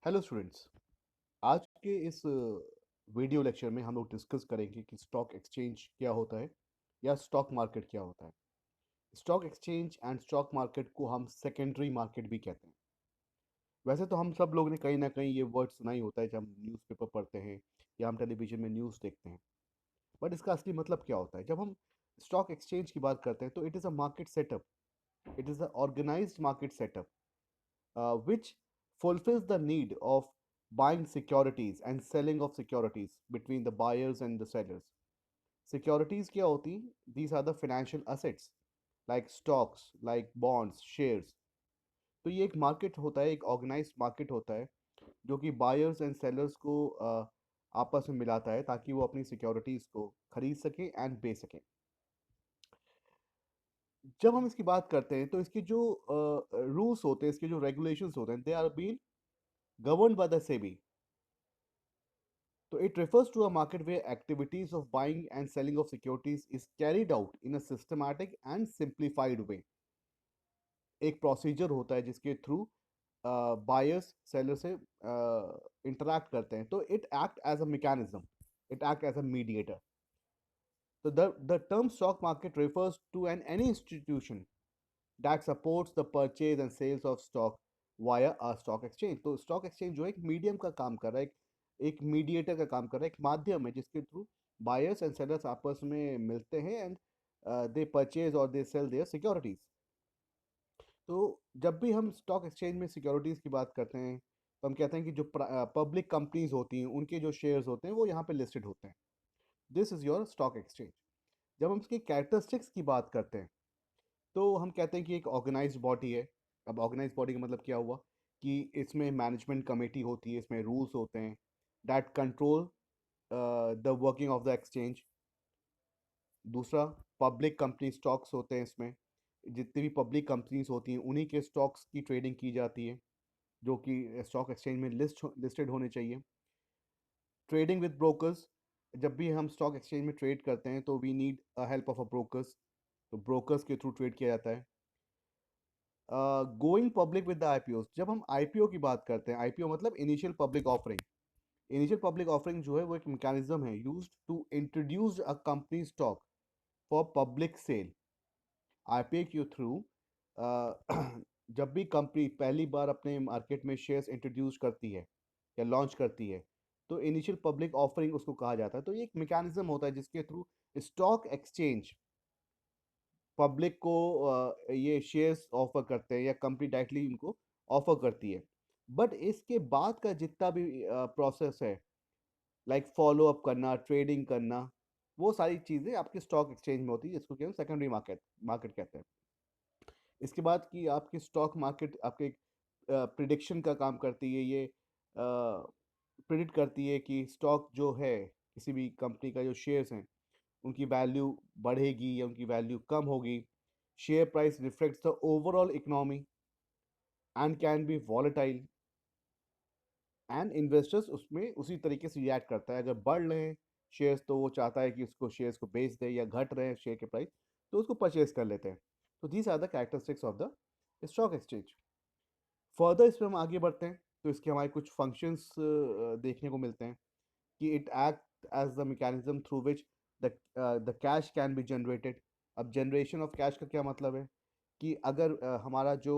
Hello students. आज के इस वीडियो लेक्चर में हम लोग डिस्कस करेंगे कि स्टॉक एक्सचेंज क्या होता है या स्टॉक मार्केट क्या होता है। Stock exchange and stock market को हम सेकेंडरी मार्केट भी कहते हैं। वैसे तो हम सब लोग ने कहीं ना कहीं ये वर्ड सुना ही होता है जब हम न्यूज़पेपर पढ़ते हैं या हम टेलीविजन में न्यूज़ देखते हैं। बट इसका असली मतलब क्या होता है? जब हम स्टॉक एक्सचेंज की बात करते हैं तो it is a market setup, it is a organised market setup which fulfills the need of buying securities and selling of securities between the buyers and the sellers. Securities क्या होती? These are the financial assets like stocks, like bonds, shares. तो ये एक market होता है, एक organised market होता है जो कि बायर्स एंड सेलर्स को आपस में मिलाता है ताकि वो अपनी सिक्योरिटीज को खरीद सकें एंड बेच सकें। जब हम इसकी बात करते हैं तो इसके जो रूल्स होते हैं, इसके जो रेगुलेशंस होते हैं, they are been governed by the SEBI. So it refers to a market where activities of buying and selling of securities is carried out in a systematic and simplified way. एक procedure होता है जिसके through buyers seller से interact करते हैं, तो it act as a mechanism, it act as a mediator. So the term stock market refers to any institution that supports the purchase and sales of stock via a stock exchange. तो stock exchange जो है एक medium का काम कर रहा है, एक मीडिएटर का काम कर रहा है, एक माध्यम है जिसके थ्रू बायर्स एंड सेलर्स आपस में मिलते हैं एंड दे परचेज और दे सेल देयर सिक्योरिटीज. तो जब भी हम स्टॉक एक्सचेंज में सिक्योरिटीज की बात करते हैं तो हम कहते हैं कि जो पब्लिक कंपनीज होती हैं उनके जो शेयर्स होते हैं वो यहाँ पे लिस्टेड होते हैं. This is your stock exchange. जब हम इसकी कैरेक्टरिस्टिक्स की बात करते हैं तो हम कहते हैं कि एक ऑर्गेनाइज्ड बॉडी है. अब ऑर्गेनाइज्ड बॉडी का मतलब क्या हुआ कि इसमें मैनेजमेंट कमेटी होती है, इसमें रूल्स होते हैं that control the working of the exchange. दूसरा, पब्लिक कंपनी स्टॉक्स होते हैं इसमें. जितनी भी पब्लिक कंपनीज होती हैं उन्हीं के स्टॉक्स की ट्रेडिंग की जाती है जो कि स्टॉक एक्सचेंज में लिस्टेड होने चाहिए. Trading with brokers. जब भी हम स्टॉक एक्सचेंज में ट्रेड करते हैं तो we need help of a brokers. तो ब्रोकर्स के थ्रू ट्रेड किया जाता है. Going public with the IPO. जब हम आईपीओ की बात करते हैं, आईपीओ मतलब initial public offering. Initial public offering जो है वो एक मैकेनिज्म है used to introduce a company stock for public sale. IPO के थ्रू जब भी कंपनी पहली बार अपने मार्केट में शेयर्स इंट्रोड्यूस करती है या लॉन्च करती है तो इनिशियल पब्लिक ऑफरिंग उसको कहा जाता है. तो ये एक मैकेनिज्म होता है जिसके थ्रू स्टॉक एक्सचेंज पब्लिक को ये शेयर्स ऑफर करते हैं या कंपनी डायरेक्टली इनको ऑफर करती है. बट इसके बाद का जितना भी प्रोसेस है, लाइक फॉलो अप करना, ट्रेडिंग करना, वो सारी चीज़ें आपके स्टॉक एक्सचेंज में होती है जिसको कि हम सेकेंडरी मार्केट मार्केट कहते हैं. इसके बाद की आपकी स्टॉक मार्केट आपके प्रिडिक्शन का काम करती है. ये प्रिडिक्ट करती है कि स्टॉक जो है किसी भी कंपनी का जो शेयर्स हैं उनकी वैल्यू बढ़ेगी या उनकी वैल्यू कम होगी. Share price reflects the overall economy and can be volatile and investors उसमें उसी तरीके से रिएक्ट करता है. अगर बढ़ रहे हैं शेयर्स तो वो चाहता है कि उसको शेयर्स को बेच दे, या घट रहे हैं शेयर के प्राइस तो उसको परचेज कर लेते हैं. तो these are the characteristics of the stock exchange. Further इसमें हम आगे बढ़ते हैं तो इसके हमारे कुछ फंक्शंस देखने को मिलते हैं कि it act as the mechanism through which the cash can be generated. अब जनरेशन ऑफ कैश का क्या मतलब है कि अगर हमारा जो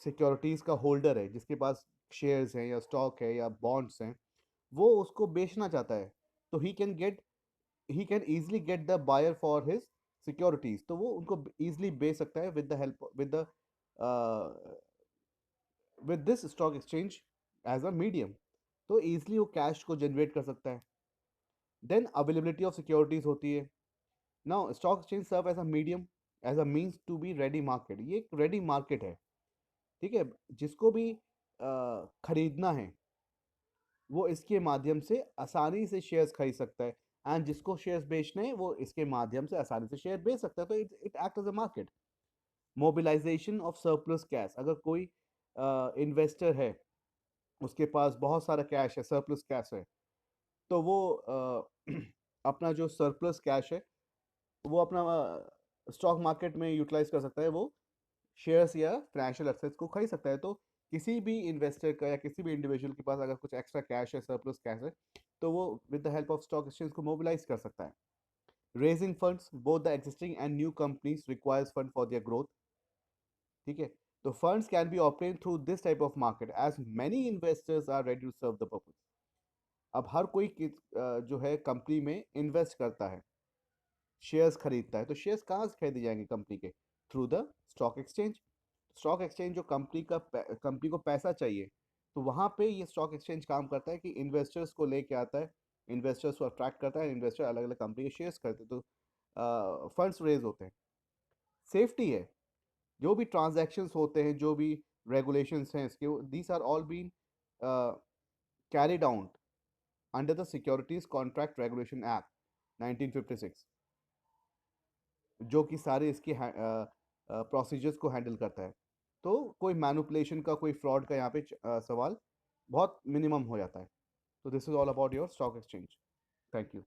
सिक्योरिटीज़ का होल्डर है जिसके पास शेयर्स हैं या स्टॉक है या बॉन्ड्स हैं, वो उसको बेचना चाहता है तो he can easily get the buyer for his securities. तो वो उनको ईजिली बेच सकता है with the help with this stock exchange as a medium. तो ईजिली वो कैश को जनरेट कर सकता है. देन अवेलेबिलिटी ऑफ सिक्योरिटीज होती है. Now stock exchange serve as a medium, as a means to be ready market. ये एक रेडी मार्केट है, ठीक है. जिसको भी खरीदना है वो इसके माध्यम से आसानी से शेयर्स खरीद सकता है, एंड जिसको शेयर्स बेचने हैं वो इसके माध्यम से आसानी से शेयर बेच सकता है. तो it act as a market. Mobilisation of surplus cash. अगर कोई इन्वेस्टर है, उसके पास बहुत सारा कैश है, सरप्लस कैश है, तो वो अपना जो सरप्लस कैश है वो अपना स्टॉक मार्केट में यूटिलाइज कर सकता है. वो शेयर्स या फाइनेंशियल एसेट्स को खरीद सकता है। तो किसी भी इन्वेस्टर का या किसी भी इंडिविजुअल के पास अगर कुछ एक्स्ट्रा कैश है, सरप्लस कैश है, तो वो with the help of stock exchange को मोबिलाइज कर सकता है। Raising funds, both the existing and new companies requires fund for their growth. ठीक है, तो funds can be obtain through this type of market as many investors are ready to serve the purpose. अब हर कोई जो है company में invest करता है, शेयर्स खरीदता है। तो शेयर्स कहाँ से खरीदे जाएंगे कंपनी के? Through the stock exchange. Stock exchange जो कंपनी को पैसा चाहिए, तो वहाँ पे ये स्टॉक एक्सचेंज काम करता है कि इन्वेस्टर्स को लेके आता है, इन्वेस्टर्स को अट्रैक्ट करता है, इन्वेस्टर अलग अलग कंपनी के शेयर्स करते हैं, तो फंड्स रेज होते हैं। सेफ्टी है, जो भी ट्रांजैक्शंस होते हैं, जो भी रेगुलेशंस हैं इसके, these are all been carried out under the securities contract regulation act 1956, जो कि सारे इसके प्रोसीजर्स को हैंडल करता है। तो कोई मैनिपुलेशन का, कोई फ्रॉड का यहाँ पे सवाल बहुत मिनिमम हो जाता है। तो this is all about your stock exchange. Thank you.